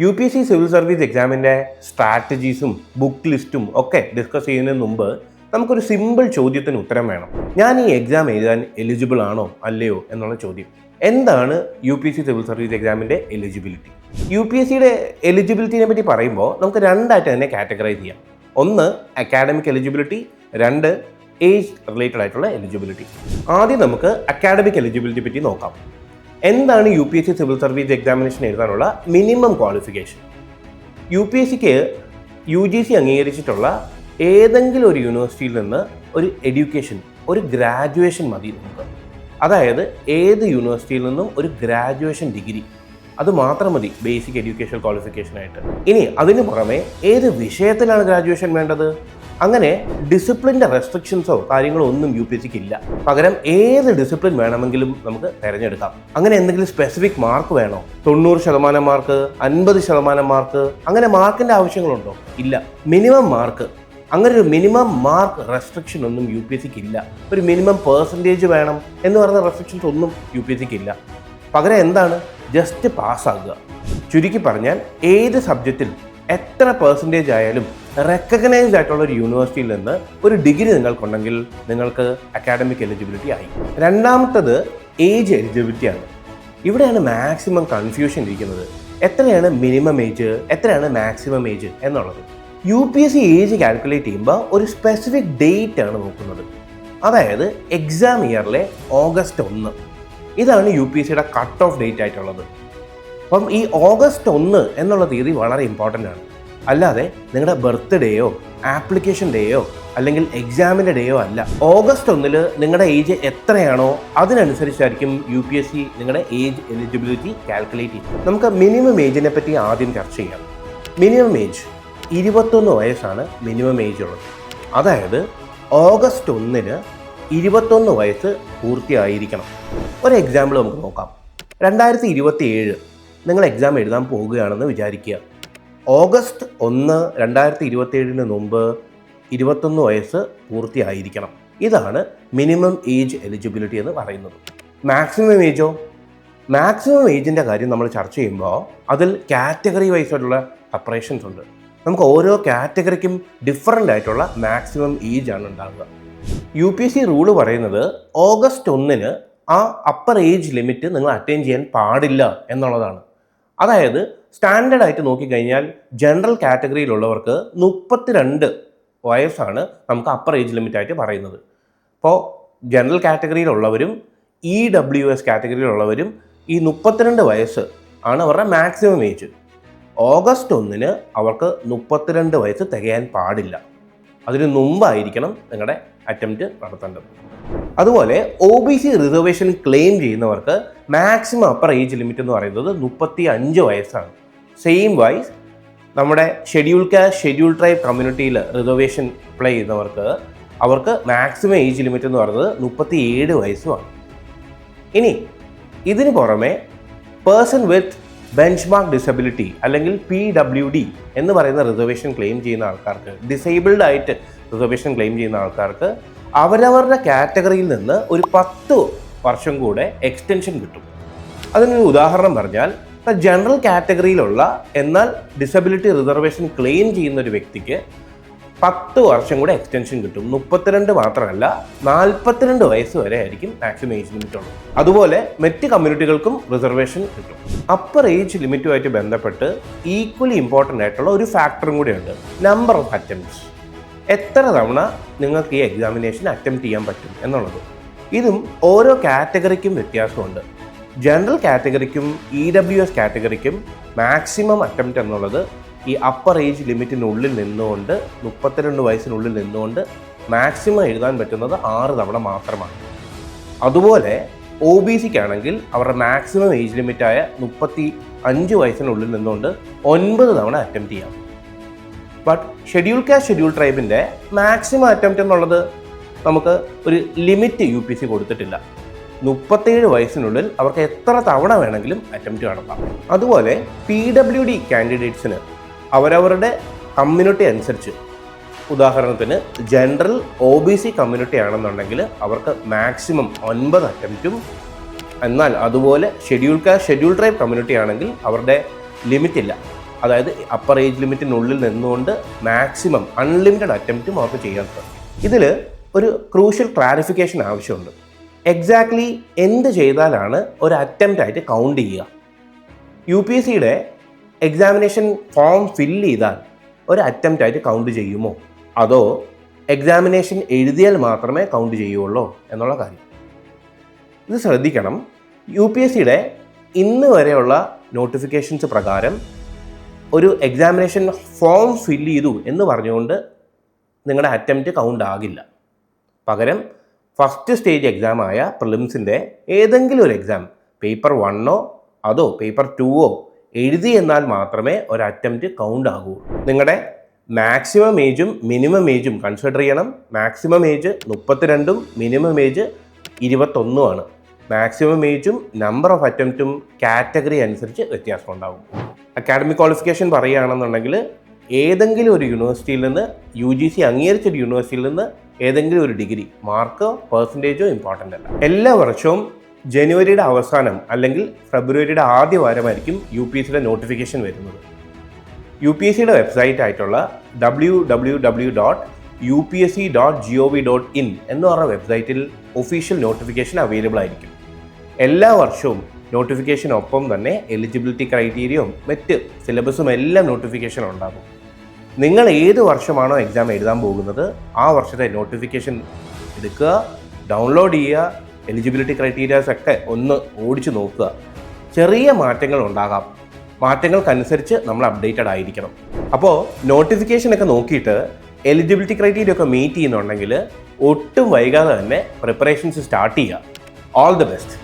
UPSC civil service എക്സാമിൻ്റെ സ്ട്രാറ്റജീസും book ലിസ്റ്റും ഒക്കെ ഡിസ്കസ് ചെയ്യുന്നതിന് മുമ്പ് നമുക്കൊരു സിമ്പിൾ ചോദ്യത്തിന് ഉത്തരം വേണം. ഞാൻ ഈ എക്സാം എഴുതാൻ എലിജിബിൾ ആണോ അല്ലയോ എന്നുള്ള ചോദ്യം. എന്താണ് UPSC സിവിൽ സർവീസ് എക്സാമിൻ്റെ എലിജിബിലിറ്റി? UPSCയുടെ എലിജിബിലിറ്റിനെ പറ്റി പറയുമ്പോൾ നമുക്ക് രണ്ടായിട്ട് തന്നെ കാറ്റഗറൈസ് ചെയ്യാം. ഒന്ന് അക്കാഡമിക് എലിജിബിലിറ്റി, രണ്ട് ഏജ് റിലേറ്റഡ് ആയിട്ടുള്ള എലിജിബിലിറ്റി. ആദ്യം നമുക്ക് അക്കാഡമിക് എലിജിബിലിറ്റി പറ്റി നോക്കാം. എന്താണ് UPSC സിവിൽ സർവീസ് എക്സാമിനേഷൻ എഴുതാനുള്ള മിനിമം ക്വാളിഫിക്കേഷൻ? UPSCക്ക് UGC അംഗീകരിച്ചിട്ടുള്ള ഏതെങ്കിലും ഒരു യൂണിവേഴ്സിറ്റിയിൽ നിന്ന് ഒരു എഡ്യൂക്കേഷൻ, ഒരു ഗ്രാജുവേഷൻ മതി നമുക്ക്. അതായത് ഏത് യൂണിവേഴ്സിറ്റിയിൽ നിന്നും ഒരു ഗ്രാജുവേഷൻ ഡിഗ്രി, അത് മാത്രം മതി ബേസിക് എഡ്യൂക്കേഷൻ ക്വാളിഫിക്കേഷനായിട്ട്. ഇനി അതിന് പുറമെ ഏത് വിഷയത്തിലാണ് ഗ്രാജുവേഷൻ വേണ്ടത്? അങ്ങനെ ഡിസിപ്ലിൻ്റെ റെസ്ട്രിക്ഷൻസോ കാര്യങ്ങളോ ഒന്നും UPSCക്ക് ഇല്ല. പകരം ഏത് ഡിസിപ്ലിൻ വേണമെങ്കിലും നമുക്ക് തിരഞ്ഞെടുക്കാം. അങ്ങനെ എന്തെങ്കിലും സ്പെസിഫിക് മാർക്ക് വേണോ? 90% മാർക്ക്, 50% മാർക്ക്, അങ്ങനെ മാർക്കിൻ്റെ ആവശ്യങ്ങളുണ്ടോ? ഇല്ല. മിനിമം മാർക്ക്, അങ്ങനെ ഒരു മിനിമം മാർക്ക് റെസ്ട്രിക്ഷൻ ഒന്നും UPSCക്ക് ഇല്ല. ഒരു മിനിമം പെർസെൻറ്റേജ് വേണം എന്ന് പറയുന്ന റെസ്ട്രിക്ഷൻസ് ഒന്നും UPSCക്ക് ഇല്ല. പകരം എന്താണ്? ജസ്റ്റ് പാസ്സാകുക. ചുരുക്കി പറഞ്ഞാൽ ഏത് സബ്ജക്റ്റിൽ എത്ര പെർസെൻറ്റേജ് ആയാലും റെക്കഗ്നൈസ്ഡ് ആയിട്ടുള്ള ഒരു യൂണിവേഴ്സിറ്റിയിൽ നിന്ന് ഒരു ഡിഗ്രി നിങ്ങൾക്കുണ്ടെങ്കിൽ നിങ്ങൾക്ക് അക്കാഡമിക് എലിജിബിലിറ്റി ആയി. രണ്ടാമത്തത് ഏജ് എലിജിബിലിറ്റിയാണ്. ഇവിടെയാണ് മാക്സിമം കൺഫ്യൂഷൻ ഇരിക്കുന്നത്. എത്രയാണ് മിനിമം ഏജ്, എത്രയാണ് മാക്സിമം ഏജ് എന്നുള്ളത്. UPSC ഏജ് കാൽക്കുലേറ്റ് ചെയ്യുമ്പോൾ ഒരു സ്പെസിഫിക് ഡേറ്റ് ആണ് നോക്കുന്നത്. അതായത് എക്സാം ഇയറിലെ August 1 ഇതാണ് UPSCയുടെ കട്ട് ഓഫ് ഡേറ്റ് ആയിട്ടുള്ളത്. അപ്പം ഈ August 1 എന്നുള്ള തീയതി വളരെ ഇമ്പോർട്ടൻ്റ് ആണ്. അല്ലാതെ നിങ്ങളുടെ ബർത്ത്ഡേയോ ആപ്ലിക്കേഷൻ ഡേയോ അല്ലെങ്കിൽ എക്സാമിൻ്റെ ഡേയോ അല്ല. August 1 നിങ്ങളുടെ ഏജ് എത്രയാണോ അതിനനുസരിച്ചായിരിക്കും UPSC നിങ്ങളുടെ ഏജ് എലിജിബിലിറ്റി കാൽക്കുലേറ്റ് ചെയ്യും. നമുക്ക് മിനിമം ഏജിനെ പറ്റി ആദ്യം ചർച്ച ചെയ്യാം. മിനിമം ഏജ് 21 വയസ്സാണ് മിനിമം ഏജ് ഉള്ളത്. അതായത് August 1 21 വയസ്സ് പൂർത്തിയായിരിക്കണം. ഒരു എക്സാമ്പിൾ നമുക്ക് നോക്കാം. 2027 നിങ്ങൾ എക്സാം എഴുതാൻ പോവുകയാണെന്ന് വിചാരിക്കുക. August 1 2027 മുമ്പ് 21 വയസ്സ് പൂർത്തിയായിരിക്കണം. ഇതാണ് മിനിമം ഏജ് എലിജിബിലിറ്റി എന്ന് പറയുന്നത്. മാക്സിമം ഏജോ? മാക്സിമം ഏജിൻ്റെ കാര്യം നമ്മൾ ചർച്ച ചെയ്യുമ്പോൾ അതിൽ കാറ്റഗറി വൈസായിട്ടുള്ള സെപ്പറേഷൻസ് ഉണ്ട്. നമുക്ക് ഓരോ കാറ്റഗറിക്കും ഡിഫറൻ്റ് ആയിട്ടുള്ള മാക്സിമം ഏജ് ആണ് ഉണ്ടാകുക. UPSC റൂള് പറയുന്നത് August 1 ആ അപ്പർ ഏജ് ലിമിറ്റ് നിങ്ങൾ അറ്റൈൻ ചെയ്യാൻ പാടില്ല എന്നുള്ളതാണ്. അതായത് സ്റ്റാൻഡേർഡ് ആയിട്ട് നോക്കിക്കഴിഞ്ഞാൽ ജനറൽ കാറ്റഗറിയിലുള്ളവർക്ക് 32 വയസ്സാണ് നമുക്ക് അപ്പർ ഏജ് ലിമിറ്റ് ആയിട്ട് പറയുന്നത്. അപ്പോൾ ജനറൽ കാറ്റഗറിയിലുള്ളവരും EWS കാറ്റഗറിയിലുള്ളവരും ഈ 32 വയസ്സ് ആണ് അവരുടെ മാക്സിമം ഏജ്. August 1 അവർക്ക് 32 വയസ്സ് തികയാൻ പാടില്ല. അതിന് മുമ്പായിരിക്കണം നിങ്ങളുടെ അറ്റംപ്റ്റ് നടത്തേണ്ടത്. അതുപോലെ OBC റിസർവേഷൻ ക്ലെയിം ചെയ്യുന്നവർക്ക് മാക്സിമം അപ്പർ ഏജ് ലിമിറ്റ് എന്ന് പറയുന്നത് 35 വയസ്സാണ്. സെയിം വൈസ് നമ്മുടെ ഷെഡ്യൂൾ കാസ്റ്റ്, ഷെഡ്യൂൾ ട്രൈബ് കമ്മ്യൂണിറ്റിയിൽ റിസർവേഷൻ അപ്ലൈ ചെയ്യുന്നവർക്ക് അവർക്ക് മാക്സിമം ഏജ് ലിമിറ്റ് എന്ന് പറയുന്നത് 37 വയസ്സുമാണ്. ഇനി ഇതിന് പുറമെ പേഴ്സൺ വിത്ത് ബെഞ്ച്മാർക്ക് ഡിസബിലിറ്റി അല്ലെങ്കിൽ PWD എന്ന് പറയുന്ന റിസർവേഷൻ ക്ലെയിം ചെയ്യുന്ന ആൾക്കാർക്ക്, ഡിസേബിൾഡ് ആയിട്ട് റിസർവേഷൻ ക്ലെയിം ചെയ്യുന്ന ആൾക്കാർക്ക് അവരവരുടെ കാറ്റഗറിയിൽ നിന്ന് ഒരു 10 വർഷം കൂടെ എക്സ്റ്റൻഷൻ കിട്ടും. അതിനൊരു ഉദാഹരണം പറഞ്ഞാൽ, ജനറൽ കാറ്റഗറിയിലുള്ള എന്നാൽ ഡിസബിലിറ്റി റിസർവേഷൻ ക്ലെയിം ചെയ്യുന്ന ഒരു വ്യക്തിക്ക് 10 വർഷം കൂടെ എക്സ്റ്റൻഷൻ കിട്ടും. 32 മാത്രമല്ല 42 വയസ്സ് വരെ ആയിരിക്കും മാക്സിമം ഏജ് ലിമിറ്റ് ഉള്ളത്. അതുപോലെ മറ്റ് കമ്മ്യൂണിറ്റികൾക്കും റിസർവേഷൻ കിട്ടും. അപ്പർ ഏജ് ലിമിറ്റുമായിട്ട് ബന്ധപ്പെട്ട് ഈക്വലി ഇമ്പോർട്ടൻ്റ് ആയിട്ടുള്ള ഒരു ഫാക്ടറും കൂടിയുണ്ട്, നമ്പർ ഓഫ് അറ്റംപ്റ്റ്സ്. എത്ര തവണ നിങ്ങൾക്ക് ഈ എക്സാമിനേഷൻ അറ്റംപ്റ്റ് ചെയ്യാൻ പറ്റും എന്നുള്ളത്. ഇതും ഓരോ കാറ്റഗറിക്കും വ്യത്യാസമുണ്ട്. ജനറൽ കാറ്റഗറിക്കും EWS കാറ്റഗറിക്കും മാക്സിമം അറ്റംപ്റ്റ് എന്നുള്ളത് ഈ അപ്പർ ഏജ് ലിമിറ്റിനുള്ളിൽ നിന്നുകൊണ്ട് 32 വയസ്സിനുള്ളിൽ നിന്നുകൊണ്ട് മാക്സിമം എഴുതാൻ പറ്റുന്നത് 6 തവണ മാത്രമാണ്. അതുപോലെ OBCക്കാണെങ്കിൽ അവരുടെ മാക്സിമം ഏജ് ലിമിറ്റായ 35 വയസ്സിനുള്ളിൽ നിന്നുകൊണ്ട് 9 തവണ അറ്റംപ്റ്റ് ചെയ്യാം. ബട്ട് ഷെഡ്യൂൾ കാസ്റ്റ്, ഷെഡ്യൂൾ ട്രൈബിൻ്റെ മാക്സിമം അറ്റംപ്റ്റ് എന്നുള്ളത് നമുക്ക് ഒരു ലിമിറ്റ് UPSC കൊടുത്തിട്ടില്ല. 37 വയസ്സിനുള്ളിൽ അവർക്ക് എത്ര തവണ വേണമെങ്കിലും അറ്റംപ്റ്റ് നടത്താം. അതുപോലെ PWD കാൻഡിഡേറ്റ്സിന് അവരവരുടെ കമ്മ്യൂണിറ്റി അനുസരിച്ച്, ഉദാഹരണത്തിന് ജനറൽ OBC കമ്മ്യൂണിറ്റി ആണെന്നുണ്ടെങ്കിൽ അവർക്ക് മാക്സിമം 9 അറ്റംപ്റ്റും, എന്നാൽ അതുപോലെ schedule caste, schedule tribe community ആണെങ്കിൽ അവരുടെ ലിമിറ്റ് ഇല്ല, അതായത് അപ്പർ ഏജ് ലിമിറ്റിനുള്ളിൽ നിന്നുകൊണ്ട് മാക്സിമം അൺലിമിറ്റഡ് അറ്റംപ്റ്റും അവർക്ക് ചെയ്യാൻ സാധിക്കും. ഇതിൽ ഒരു ക്രൂഷ്യൽ ക്ലാരിഫിക്കേഷൻ ആവശ്യമുണ്ട്. എക്സാക്ട്ലി എന്ത് ചെയ്താലാണ് ഒരു അറ്റംപ്റ്റ് ആയിട്ട് കൗണ്ട് ചെയ്യുക? UPSCയുടെ എക്സാമിനേഷൻ ഫോം ഫില്ല് ചെയ്താൽ ഒരു അറ്റംപ്റ്റ് ആയിട്ട് കൗണ്ട് ചെയ്യുമോ, അതോ എക്സാമിനേഷൻ എഴുതിയാൽ മാത്രമേ കൗണ്ട് ചെയ്യുള്ളൂ എന്നുള്ള കാര്യം ഇത് ശ്രദ്ധിക്കണം. UPSCയുടെ ഇന്ന് വരെയുള്ള നോട്ടിഫിക്കേഷൻസ് പ്രകാരം ഒരു എക്സാമിനേഷൻ ഫോം ഫില്ല് ചെയ്തു എന്ന് പറഞ്ഞുകൊണ്ട് നിങ്ങളുടെ അറ്റംപ്റ്റ് കൗണ്ട് ആകില്ല. പകരം ഫസ്റ്റ് സ്റ്റേജ് എക്സാമായ പ്രിലിംസിൻ്റെ ഏതെങ്കിലും ഒരു എക്സാം പേപ്പർ 1 അതോ പേപ്പർ 2 എഴുതി എന്നാൽ മാത്രമേ ഒരു അറ്റംപ്റ്റ് കൗണ്ട് ആകൂ. നിങ്ങളുടെ മാക്സിമം ഏജും മിനിമം ഏജും കൺസിഡർ ചെയ്യണം. മാക്സിമം ഏജ് 32ഉം മിനിമം ഏജ് 21 മാക്സിമം ഏജും നമ്പർ ഓഫ് അറ്റംപ്റ്റും കാറ്റഗറി അനുസരിച്ച് വ്യത്യാസം ഉണ്ടാകും. അക്കാഡമിക് ക്വാളിഫിക്കേഷൻ പറയുകയാണെന്നുണ്ടെങ്കിൽ ഏതെങ്കിലും ഒരു യൂണിവേഴ്സിറ്റിയിൽ നിന്ന് UGC അംഗീകരിച്ചൊരു യൂണിവേഴ്സിറ്റിയിൽ നിന്ന് ഏതെങ്കിലും ഒരു ഡിഗ്രി മാർക്കോ പെർസെൻറ്റേജോ ഇമ്പോർട്ടൻ്റ് അല്ല. എല്ലാ വർഷവും ജനുവരിയുടെ അവസാനം അല്ലെങ്കിൽ ഫെബ്രുവരിയുടെ ആദ്യ വാരമായിരിക്കും UPSCയുടെ നോട്ടിഫിക്കേഷൻ വരുന്നത്. UPSCയുടെ വെബ്സൈറ്റ് ആയിട്ടുള്ള www.upsc.gov.in എന്ന് പറഞ്ഞ വെബ്സൈറ്റിൽ ഒഫീഷ്യൽ നോട്ടിഫിക്കേഷൻ അവൈലബിൾ ആയിരിക്കും. എല്ലാ വർഷവും നോട്ടിഫിക്കേഷനൊപ്പം തന്നെ എലിജിബിലിറ്റി ക്രൈറ്റീരിയയും മറ്റ് സിലബസും എല്ലാം നോട്ടിഫിക്കേഷൻ ഉണ്ടാകും. നിങ്ങൾ ഏത് വർഷമാണോ എക്സാം എഴുതാൻ പോകുന്നത് ആ വർഷത്തെ നോട്ടിഫിക്കേഷൻ എടുക്കുക, ഡൗൺലോഡ് ചെയ്യുക, എലിജിബിലിറ്റി ക്രൈറ്റീരിയാസ് ഒക്കെ ഒന്ന് ഓടിച്ചു നോക്കുക. ചെറിയ മാറ്റങ്ങൾ ഉണ്ടാകാം, മാറ്റങ്ങൾക്കനുസരിച്ച് നമ്മൾ അപ്ഡേറ്റഡ് ആയിരിക്കണം. അപ്പോൾ നോട്ടിഫിക്കേഷനൊക്കെ നോക്കിയിട്ട് എലിജിബിലിറ്റി ക്രൈറ്റീരിയ ഒക്കെ മീറ്റ് ചെയ്യുന്നുണ്ടെങ്കിൽ ഒട്ടും വൈകാതെ തന്നെ പ്രിപ്പറേഷൻസ് സ്റ്റാർട്ട് ചെയ്യുക. All the best.